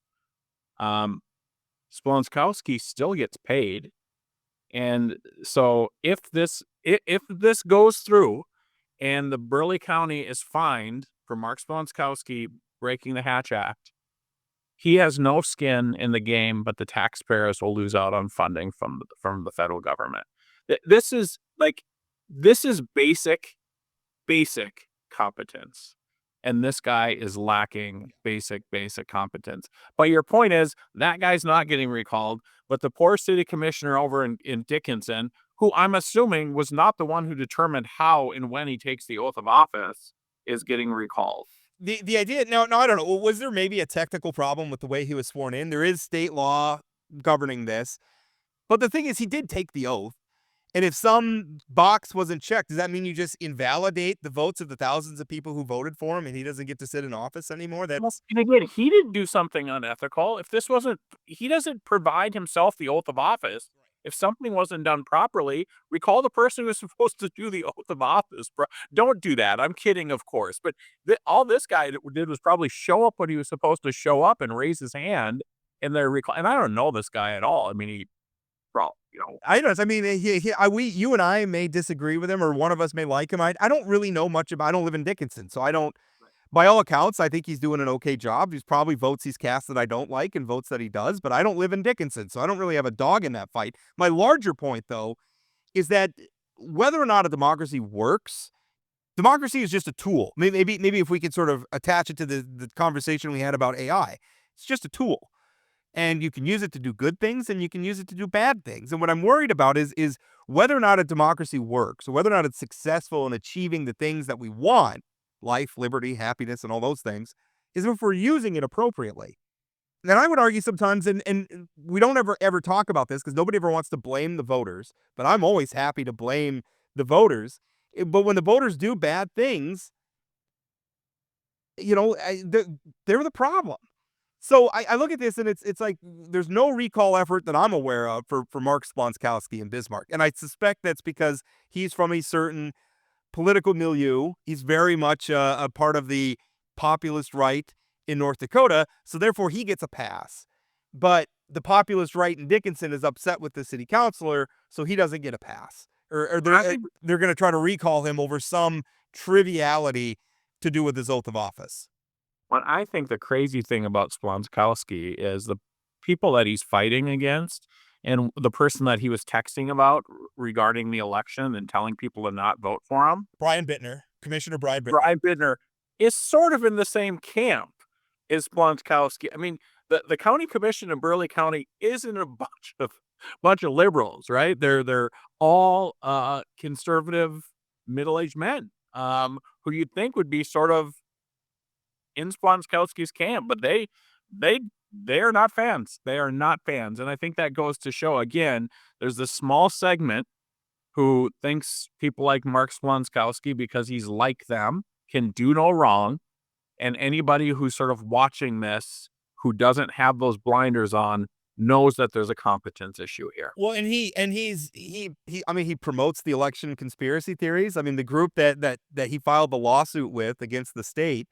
Splonskowski still gets paid. And so if this goes through and the Burleigh County is fined for Mark Splonskowski breaking the Hatch Act, he has no skin in the game, but the taxpayers will lose out on funding from the federal government. This is basic competence. And this guy is lacking basic competence. But your point is that guy's not getting recalled, but the poor city commissioner over in Dickinson, who I'm assuming was not the one who determined how and when he takes the oath of office, is getting recalled. The idea, no, I don't know. Was there maybe a technical problem with the way he was sworn in? There is state law governing this. But the thing is, he did take the oath. And if some box wasn't checked, does that mean you just invalidate the votes of the thousands of people who voted for him and he doesn't get to sit in office anymore? And again, he didn't do something unethical. If he doesn't provide himself the oath of office. If something wasn't done properly, recall the person who was supposed to do the oath of office. Don't do that. I'm kidding, of course. But all this guy did was probably show up when he was supposed to show up and raise his hand in their recall. And I don't know this guy at all. I mean, I don't. I mean, you and I may disagree with him, or one of us may like him. I don't really know much about. I don't live in Dickinson, so I don't. By all accounts, I think he's doing an okay job. He's probably votes he's cast that I don't like and votes that he does, but I don't live in Dickinson, so I don't really have a dog in that fight. My larger point, though, is that whether or not a democracy works, democracy is just a tool. Maybe if we could sort of attach it to the conversation we had about AI, it's just a tool. And you can use it to do good things and you can use it to do bad things. And what I'm worried about is whether or not a democracy works, or whether or not it's successful in achieving the things that we want, life, liberty, happiness, and all those things, is if we're using it appropriately. And I would argue sometimes, and we don't ever talk about this because nobody ever wants to blame the voters, but I'm always happy to blame the voters. But when the voters do bad things, they're the problem. So I look at this and it's like there's no recall effort that I'm aware of for Mark Splonskowski in Bismarck. And I suspect that's because he's from a certain political milieu. He's very much a part of the populist right in North Dakota, so therefore he gets a pass. But the populist right in Dickinson is upset with the city councilor, so he doesn't get a pass. Or they're going to try to recall him over some triviality to do with his oath of office. Well, I think the crazy thing about Splonskowski is the people that he's fighting against and the person that he was texting about regarding the election and telling people to not vote for him. Brian Bittner, Commissioner Brian Bittner. Brian Bittner is sort of in the same camp as Splonskowski. I mean, the county commission in Burleigh County isn't a bunch of liberals, right? They're all conservative middle-aged men who you'd think would be sort of in Splonskowski's camp, but they are not fans. They are not fans. And I think that goes to show, again, there's this small segment who thinks people like Mark Splonskowski, because he's like them, can do no wrong. And anybody who's sort of watching this, who doesn't have those blinders on, knows that there's a competence issue here. Well, and he promotes the election conspiracy theories. I mean, the group that he filed the lawsuit with against the state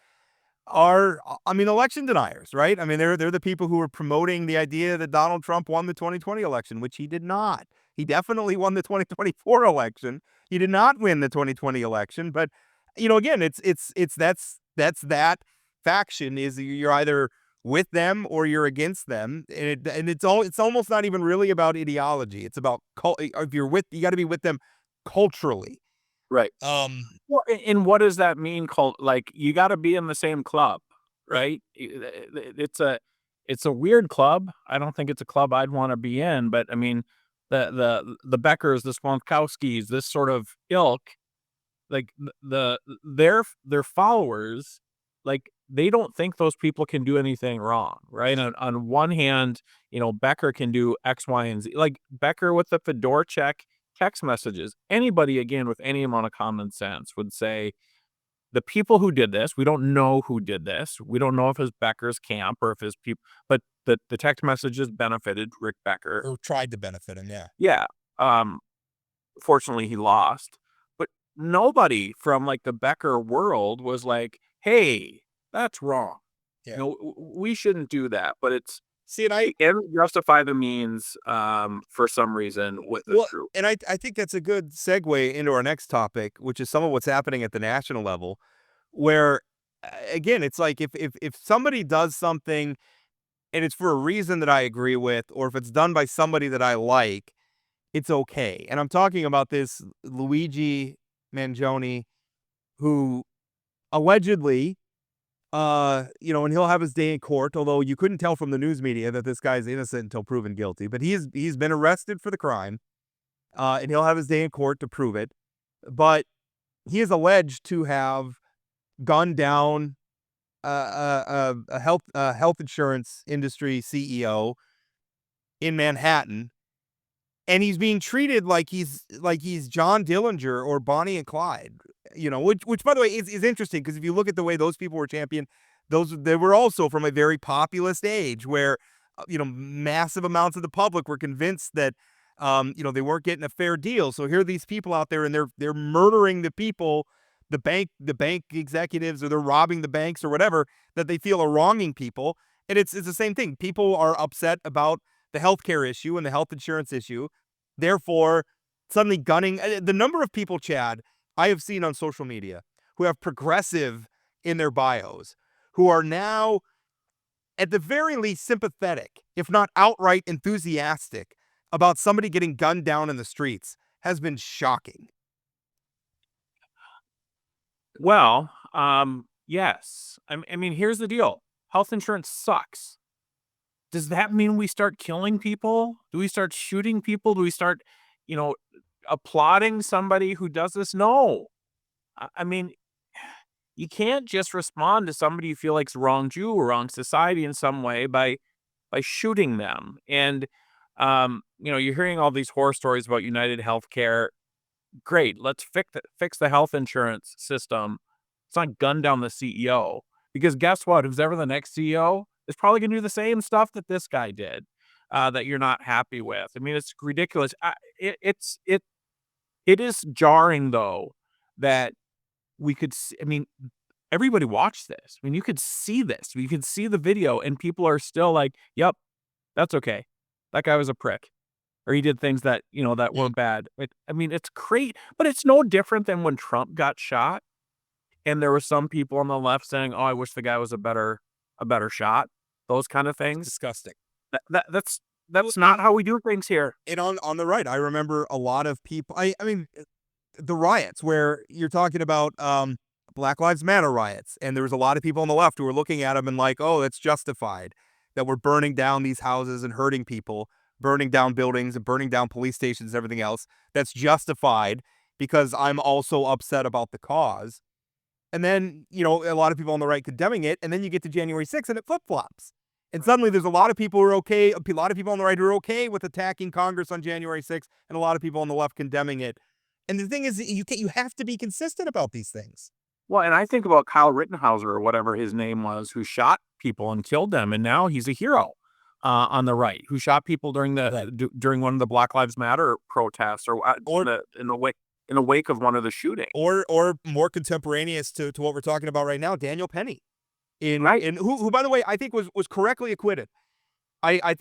are, election deniers, right? I mean, they're the people who are promoting the idea that Donald Trump won the 2020 election, which he did not. He definitely won the 2024 election. He did not win the 2020 election, but again, that's that faction is you're either with them or you're against them, and it's almost not even really about ideology. It's about if you're you got to be with them culturally. Right. Well, and what does that mean? Like, you got to be in the same club, right? It's a weird club. I don't think it's a club I'd want to be in, but I mean, the Beckers, the Splonskowskis, this sort of ilk, like their followers, like, they don't think those people can do anything wrong, right? On one hand, Becker can do X, Y, and Z. Like Becker with the Fedor check text messages. Anybody, again, with any amount of common sense would say the people who did this, we don't know who did this. We don't know if it's Becker's camp or if his people, but the text messages benefited Rick Becker. Or tried to benefit him, yeah. Yeah. Fortunately, he lost. But nobody from like the Becker world was like, hey, that's wrong. Yeah. We shouldn't do that. But it's, see, and I justify the means for some reason with this group. And I think that's a good segue into our next topic, which is some of what's happening at the national level, where, again, it's like if somebody does something and it's for a reason that I agree with, or if it's done by somebody that I like, it's okay. And I'm talking about this Luigi Mangione, who allegedly, and he'll have his day in court, although you couldn't tell from the news media that this guy's innocent until proven guilty. But he's been arrested for the crime, and he'll have his day in court to prove it. But he is alleged to have gunned down a health insurance industry CEO in Manhattan, and he's being treated like he's John Dillinger or Bonnie and Clyde. Which by the way is interesting, because if you look at the way those people were championed, they were also from a very populist age where massive amounts of the public were convinced that they weren't getting a fair deal. So here are these people out there, and they're murdering the people, the bank executives, or they're robbing the banks or whatever that they feel are wronging people. And it's the same thing. People are upset about the healthcare issue and the health insurance issue. Therefore, suddenly gunning the number of people, Chad, I have seen on social media who have progressive in their bios, who are now at the very least sympathetic, if not outright enthusiastic, about somebody getting gunned down in the streets, has been shocking. Well, yes. I mean, here's the deal. Health insurance sucks. Does that mean we start killing people? Do we start shooting people? Do we start, applauding somebody who does this? No. I mean, you can't just respond to somebody you feel like's wronged you or wronged society in some way by shooting them. And, you're hearing all these horror stories about United Healthcare. Great. Let's fix the health insurance system. Let's not gun down the CEO, because guess what? Who's ever the next CEO is probably going to do the same stuff that this guy did, that you're not happy with. I mean, it's ridiculous. It is jarring, though, that we could see, everybody watched this. I mean, you could see this. You could see the video, and people are still like, yep, that's okay. That guy was a prick. Or he did things that, that weren't bad. It's great, but it's no different than when Trump got shot. and there were some people on the left saying, "Oh, I wish the guy was a better shot." Those kind of It's things. disgusting. That's not how we do things here. And on the right, I remember a lot of people. I mean, the riots where you're talking about Black Lives Matter riots, and there was a lot of people on the left who were looking at them and like, oh, it's justified that we're burning down these houses and hurting people, burning down buildings and burning down police stations and everything else. That's justified because I'm also upset about the cause. And then, a lot of people on the right condemning it, and then you get to January 6th and it flip-flops. And suddenly there's a lot of people who are okay, a lot of people on the right who are okay with attacking Congress on January 6th, and a lot of people on the left condemning it. And the thing is, you have to be consistent about these things. Well, and I think about Kyle Rittenhauser or whatever his name was, who shot people and killed them, and now he's a hero on the right, who shot people during during one of the Black Lives Matter protests, or in the wake of one of the shootings. Or more contemporaneous to what we're talking about right now, Daniel Penny, who by the way I think was correctly acquitted. I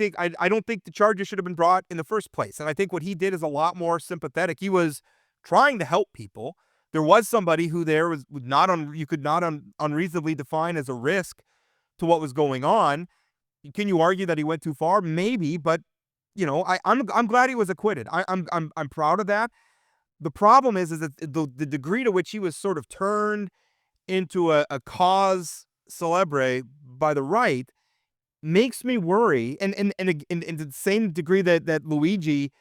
don't think the charges should have been brought in the first place, and I think what he did is a lot more sympathetic. He was trying to help people. There was somebody who you could not unreasonably define as a risk to what was going on. Can you argue that he went too far? Maybe, but I'm glad he was acquitted. I'm proud of that. The problem is that the degree to which he was sort of turned into a cause célèbre by the right makes me worry. And in the same degree that Luigi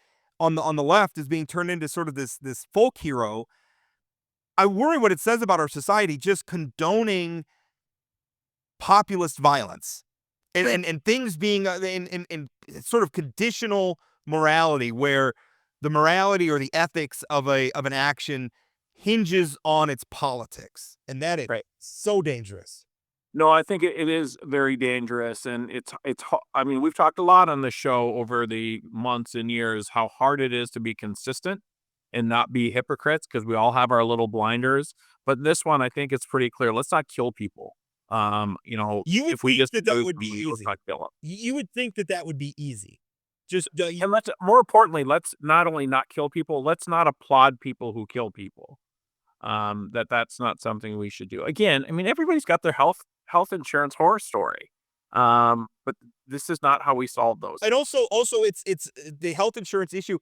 on the left is being turned into sort of this folk hero, I worry what it says about our society just condoning populist violence and things being in sort of conditional morality, where the morality or the ethics of an action hinges on its politics, and that is so dangerous. No, I think it is very dangerous, and I mean, we've talked a lot on the show over the months and years how hard it is to be consistent and not be hypocrites, because we all have our little blinders. But this one, I think it's pretty clear. Let's not kill people. If we just that would be easy. let's not kill them. You would think that would be easy. And more importantly, let's not only not kill people, let's not applaud people who kill people. That's not something we should do. Again, I mean, everybody's got their health insurance horror story. But this is not how we solve those. And also it's the health insurance issue,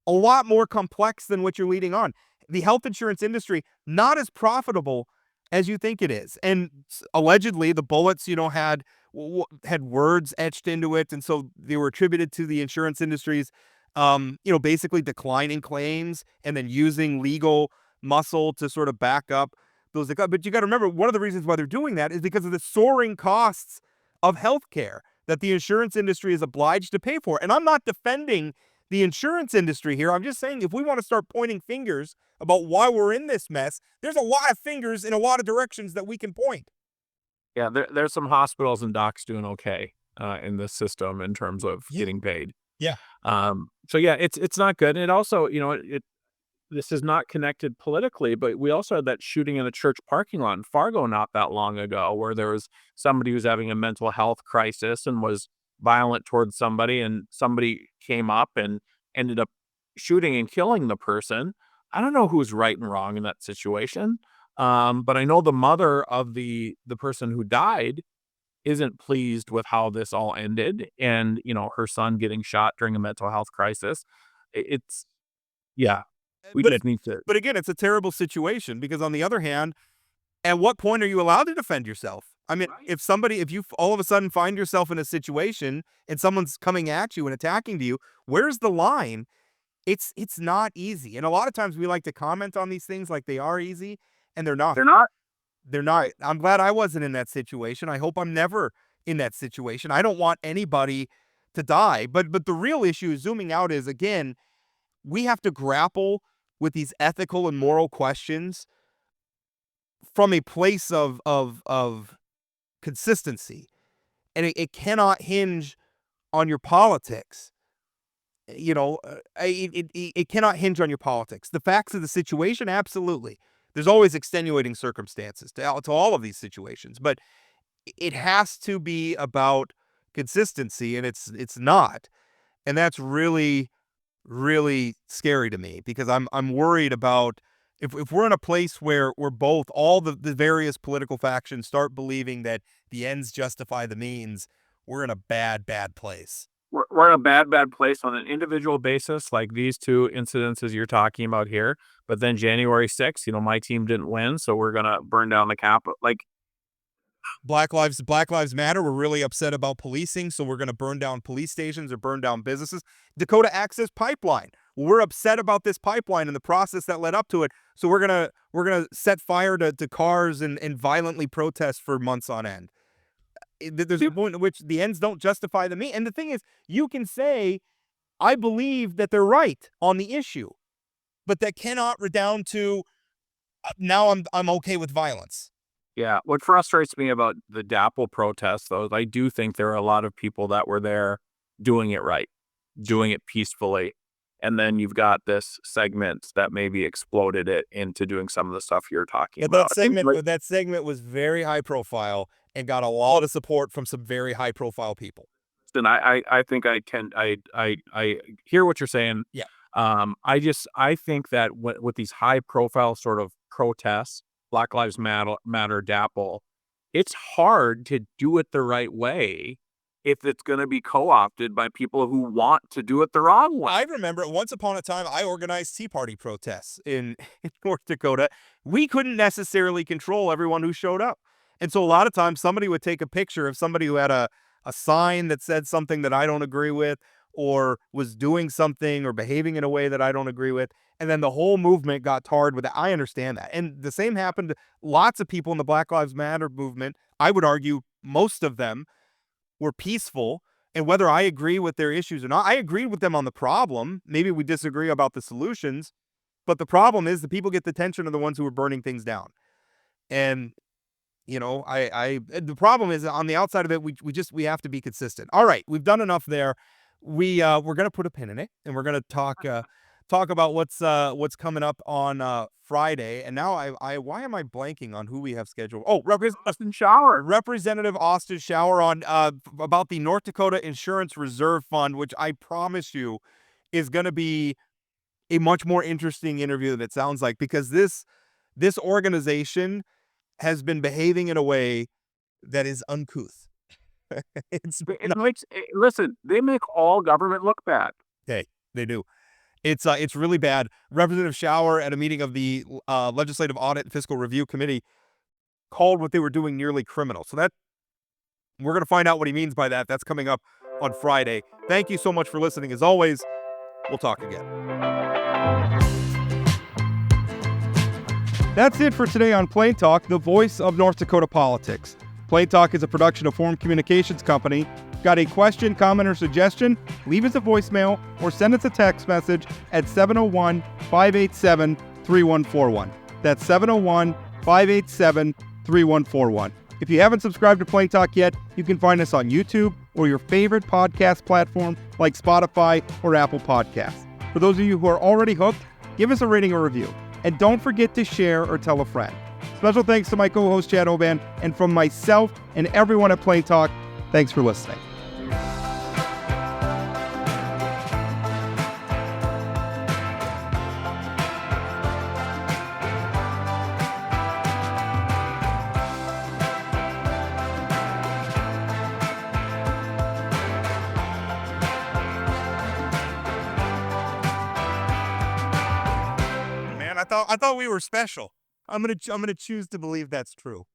a lot more complex than what you're leading on. The health insurance industry, not as profitable as you think it is. And allegedly the bullets, had words etched into it. And so they were attributed to the insurance industries, basically declining claims and then using legal muscle to sort of back up those. But you got to remember, one of the reasons why they're doing that is because of the soaring costs of healthcare that the insurance industry is obliged to pay for. And I'm not defending the insurance industry here. I'm just saying, if we want to start pointing fingers about why we're in this mess, there's a lot of fingers in a lot of directions that we can point. Yeah, there's some hospitals and docs doing okay in this system in terms of getting paid. Yeah. So yeah, it's not good. And it also, this is not connected politically, but we also had that shooting in a church parking lot in Fargo not that long ago, where there was somebody who was having a mental health crisis and was violent towards somebody, and somebody came up and ended up shooting and killing the person. I don't know who's right and wrong in that situation. But I know the mother of the person who died isn't pleased with how this all ended, and her son getting shot during a mental health crisis. We just need to. But again, it's a terrible situation, because on the other hand, at what point are you allowed to defend yourself? I mean, if you all of a sudden find yourself in a situation and someone's coming at you and attacking to you, where's the line? It's not easy. And a lot of times we like to comment on these things like they are easy, and they're not. They're not. I'm glad I wasn't in that situation. I hope I'm never in that situation. I don't want anybody to die. But the real issue, zooming out, is, again, we have to grapple with these ethical and moral questions from a place of consistency. And it cannot hinge on your politics. It cannot hinge on your politics. The facts of the situation, absolutely. There's always extenuating circumstances to all of these situations, but it has to be about consistency, and it's not. And that's really, really scary to me, because I'm worried about if we're in a place where both all the various political factions start believing that the ends justify the means, we're in a bad place. We're in a bad place on an individual basis, like these two incidences you're talking about here. But then January 6th, my team didn't win, so we're gonna burn down the Capitol. Like, Black Lives Matter. We're really upset about policing, so we're going to burn down police stations or burn down businesses. Dakota Access Pipeline. We're upset about this pipeline and the process that led up to it, so we're gonna set fire to cars and violently protest for months on end. There's a point at which the ends don't justify the means. And the thing is, you can say, I believe that they're right on the issue, but that cannot redound to now I'm okay with violence. yeah, what frustrates me about the DAPL protests, though, is I do think there are a lot of people that were there doing it right, doing it peacefully. And then you've got this segment that maybe exploded it into doing some of the stuff you're talking about. That segment was very high profile and got a lot of support from some very high profile people. And I think I hear what you're saying. Yeah. I think that with these high profile sort of protests, Black Lives Matter, DAPL, it's hard to do it the right way if it's going to be co-opted by people who want to do it the wrong way. I remember once upon a time, I organized Tea Party protests in North Dakota. We couldn't necessarily control everyone who showed up. And so a lot of times somebody would take a picture of somebody who had a sign that said something that I don't agree with, or was doing something or behaving in a way that I don't agree with. And then the whole movement got tarred with it. I understand that. And the same happened to lots of people in the Black Lives Matter movement. I would argue most of them were peaceful. And whether I agree with their issues or not, I agreed with them on the problem. Maybe we disagree about the solutions. But the problem is the people get the attention of the ones who are burning things down. And the problem is on the outside of it, we have to be consistent. All right, we've done enough there. We're going to put a pin in it, and we're going to talk about what's coming up on Friday. And now why am I blanking on who we have scheduled? Oh, Representative Austin Shower on about the North Dakota Insurance Reserve Fund, which I promise you is going to be a much more interesting interview than it sounds like, because this organization has been behaving in a way that is uncouth. Listen, they make all government look bad. Okay, they do. It's really bad. Representative Shower, at a meeting of the Legislative Audit and Fiscal Review Committee, called what they were doing nearly criminal. So that we're going to find out what he means by that. That's coming up on Friday. Thank you so much for listening. As always, we'll talk again. That's it for today on Plain Talk, the voice of North Dakota politics. Plain Talk is a production of Forum Communications Company. Got a question, comment, or suggestion? Leave us a voicemail or send us a text message at 701-587-3141. That's 701-587-3141. If you haven't subscribed to Plain Talk yet, you can find us on YouTube or your favorite podcast platform like Spotify or Apple Podcasts. For those of you who are already hooked, give us a rating or review. And don't forget to share or tell a friend. Special thanks to my co-host Chad Oban, and from myself and everyone at Plain Talk, thanks for listening. I thought we were special. I'm gonna choose to believe that's true.